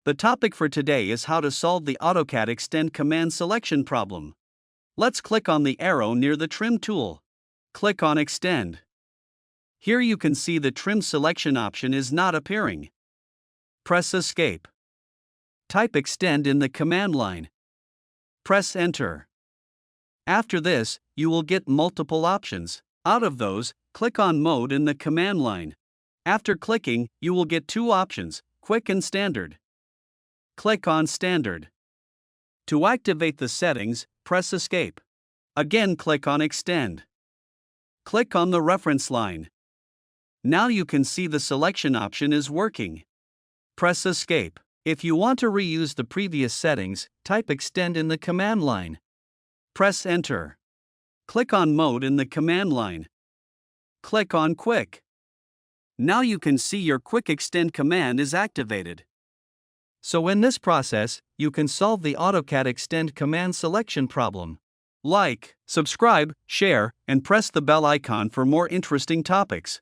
The topic for today is how to solve the AutoCAD Extend command selection problem. Let's click on the arrow near the Trim tool. Click on Extend. Here you can see the Trim selection option is not appearing. Press Escape. Type Extend in the command line. Press Enter. After this, you will get multiple options. Out of those, click on Mode in the command line. After clicking, you will get two options, Quick and Standard. Click on Standard. To activate the settings, press Escape. Again, click on Extend. Click on the reference line. Now you can see the selection option is working. Press Escape. If you want to reuse the previous settings, type Extend in the command line. Press Enter. Click on Mode in the command line. Click on Quick. Now you can see your Quick Extend command is activated. So in this process, you can solve the AutoCAD Extend command selection problem. Like, subscribe, share, and press the bell icon for more interesting topics.